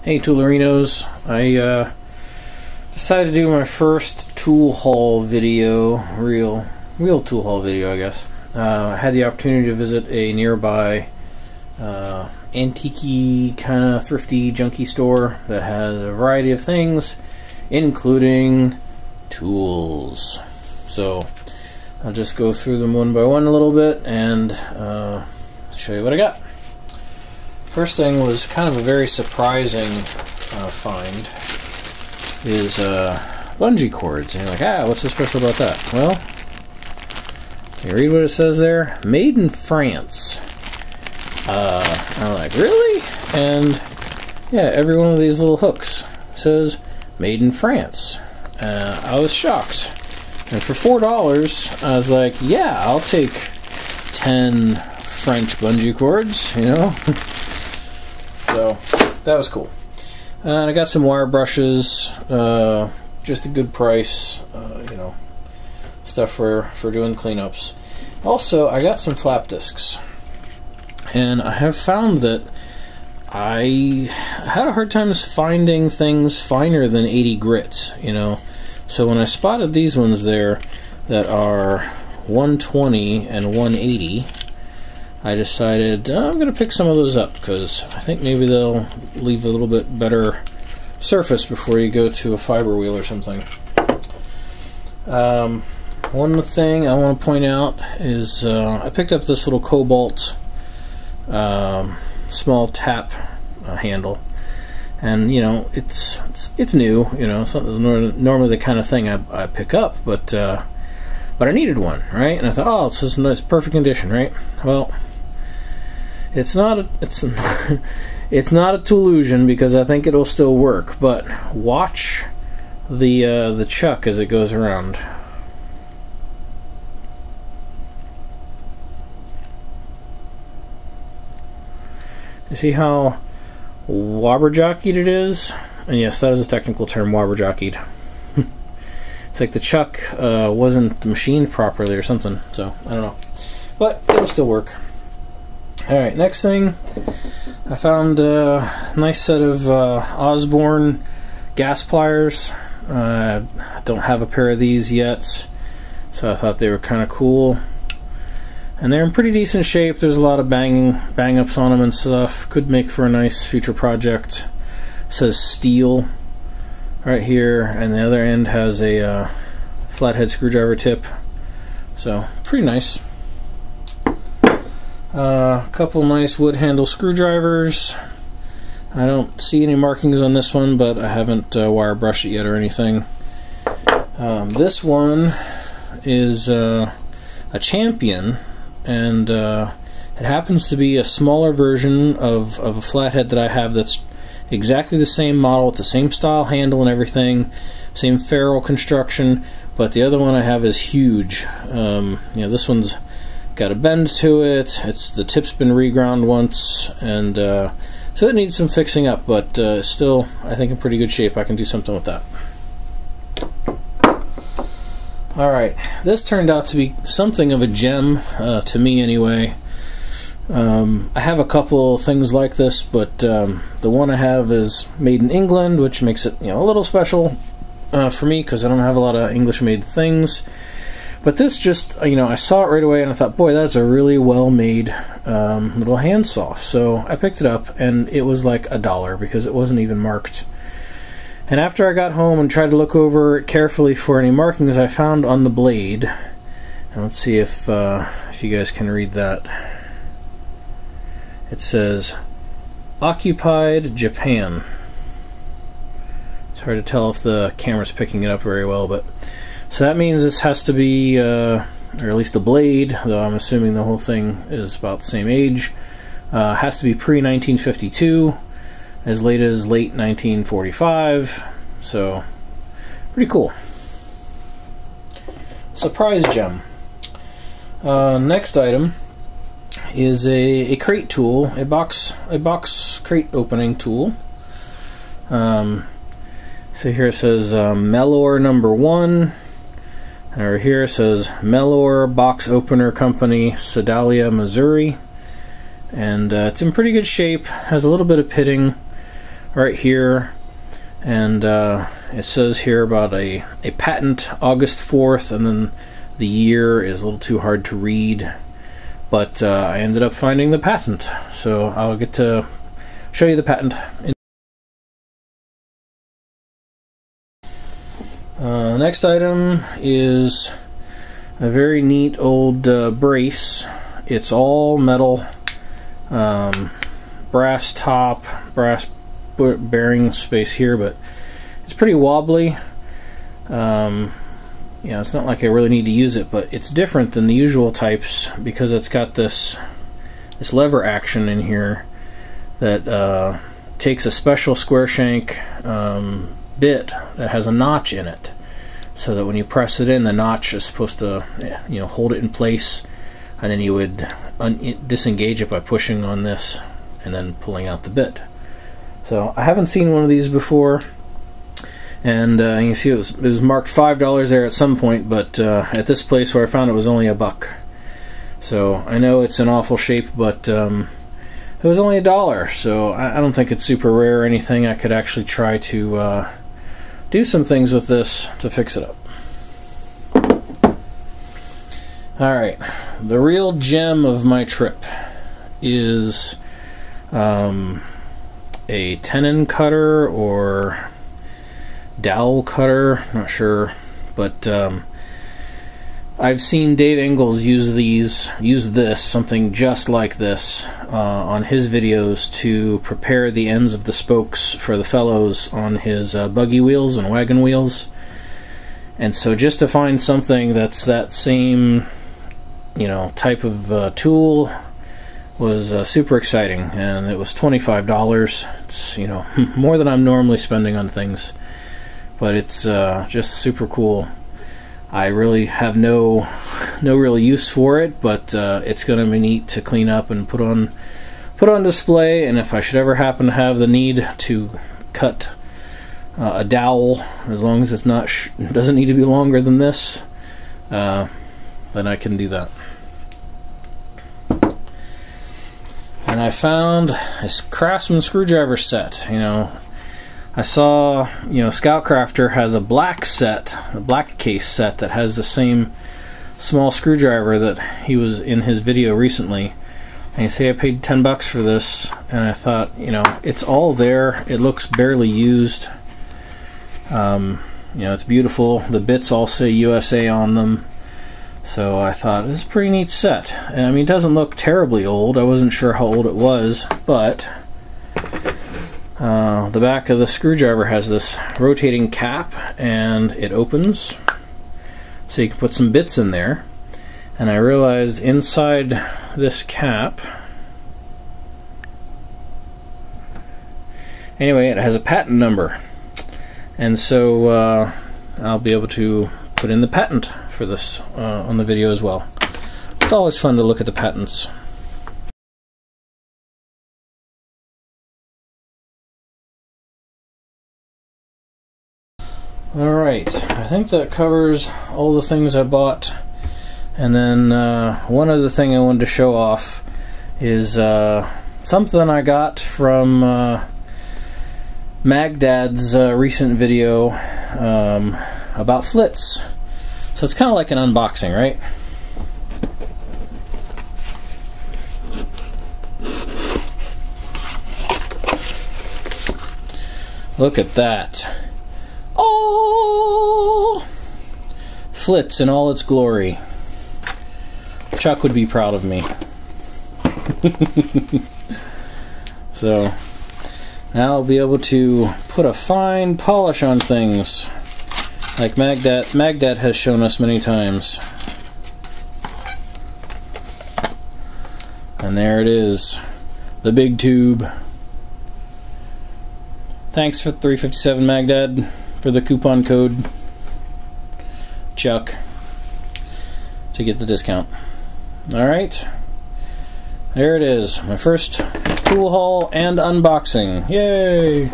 Hey Toolerinos, I decided to do my first tool haul video, real tool haul video I guess. I had the opportunity to visit a nearby antique-y, kind of thrifty, junky store that has a variety of things, including tools. So I'll just go through them one by one a little bit and show you what I got. First thing was kind of a very surprising find is bungee cords. And you're like, what's so special about that? Well, can you read what it says there? Made in France. I'm like, really? And yeah, every one of these little hooks says made in France. I was shocked. And for $4, I was like, yeah, I'll take 10 French bungee cords, you know? So that was cool. And I got some wire brushes, just a good price, you know, stuff for doing cleanups. Also, I got some flap discs, and I have found that I had a hard time finding things finer than 80 grit, you know. So when I spotted these ones there that are 120 and 180, I decided I'm going to pick some of those up because I think maybe they'll leave a little bit better surface before you go to a fiber wheel or something. One thing I want to point out is I picked up this little Cobalt small tap handle, and you know it's new. You know, it's not normally the kind of thing I pick up, but I needed one, right? And I thought, oh, this is nice, perfect condition, right? Well, it's not a Toolusion because I think it'll still work. But watch the chuck as it goes around. You see how wobber-jockeyed it is? And yes, that is a technical term, wobber-jockeyed. It's like the chuck wasn't machined properly or something, so I don't know. But it'll still work. Alright, next thing, I found a nice set of Osborne gas pliers. I don't have a pair of these yet, so I thought they were kind of cool. And they're in pretty decent shape. There's a lot of bang-ups on them and stuff. Could make for a nice future project. It says steel right here, and the other end has a flathead screwdriver tip. So, pretty nice. A couple nice wood handle screwdrivers. I don't see any markings on this one, but I haven't wire brushed it yet or anything. This one is a Champion, and it happens to be a smaller version of a flathead that I have that's exactly the same model with the same style handle and everything, same ferrule construction, but the other one I have is huge. You know, this one's got a bend to it. The tip's been reground once, and so it needs some fixing up, but still I think in pretty good shape. I can do something with that. Alright, this turned out to be something of a gem, to me anyway. I have a couple things like this, but the one I have is made in England, which makes it, you know, a little special for me because I don't have a lot of English-made things. But this just, you know, I saw it right away and I thought, boy, that's a really well-made little handsaw. So I picked it up, and it was like $1 because it wasn't even marked. And after I got home and tried to look over it carefully for any markings I found on the blade, and let's see if you guys can read that. It says, Occupied Japan. It's hard to tell if the camera's picking it up very well, but so that means this has to be, or at least the blade, though I'm assuming the whole thing is about the same age, has to be pre-1952, as late as late 1945, so pretty cool. Surprise gem. Next item is a crate tool, a box crate opening tool. So here it says Mellor #1. And over here it says Mellor Box Opener Company, Sedalia, Missouri. And it's in pretty good shape. Has a little bit of pitting right here, and it says here about a patent August 4th, and then the year is a little too hard to read, but I ended up finding the patent, so I'll get to show you the patent. Next item is a very neat old brace. It's all metal, brass top, brass bearing space here, but it's pretty wobbly. You know, it's not like I really need to use it, but it's different than the usual types because it's got this lever action in here that takes a special square shank bit that has a notch in it, so that when you press it in, the notch is supposed to, you know, hold it in place, and then you would disengage it by pushing on this and then pulling out the bit. So I haven't seen one of these before, and you can see it was marked $5 there at some point, but at this place where I found it was only $1. So I know it's in awful shape, but it was only $1, so I don't think it's super rare or anything. I could actually try to do some things with this to fix it up. Alright, the real gem of my trip is a tenon cutter or dowel cutter, not sure, but I've seen Dave Ingalls use this, something just like this, on his videos to prepare the ends of the spokes for the felloes on his buggy wheels and wagon wheels. And so just to find something that's that same, you know, type of tool was super exciting, and it was $25. It's, you know, more than I'm normally spending on things, but it's just super cool. I really have no real use for it, but it's going to be neat to clean up and put on display. And if I should ever happen to have the need to cut a dowel, as long as it's not doesn't need to be longer than this, then I can do that. And I found this Craftsman screwdriver set. You know, I saw, you know, Scoutcrafter has a black set, a black case set that has the same small screwdriver that he was in his video recently. And you say I paid $10 for this, and I thought, you know, it's all there. It looks barely used. You know, it's beautiful. The bits all say USA on them. So I thought, this is a pretty neat set. And I mean, it doesn't look terribly old. I wasn't sure how old it was, but the back of the screwdriver has this rotating cap, and it opens so you can put some bits in there. And I realized inside this cap, anyway, it has a patent number, and so I'll be able to put in the patent for this on the video as well. It's always fun to look at the patents. Alright, I think that covers all the things I bought. And then one other thing I wanted to show off is something I got from Magdad's recent video about flits. So it's kind of like an unboxing, right? Look at that. Oh! Flits in all its glory. Chuck would be proud of me. So now I'll be able to put a fine polish on things, like Magdad has shown us many times. And there it is, the big tube. Thanks for $3.57 Magdad for the coupon code Chuck to get the discount. Alright, there it is, my first tool haul and unboxing. Yay!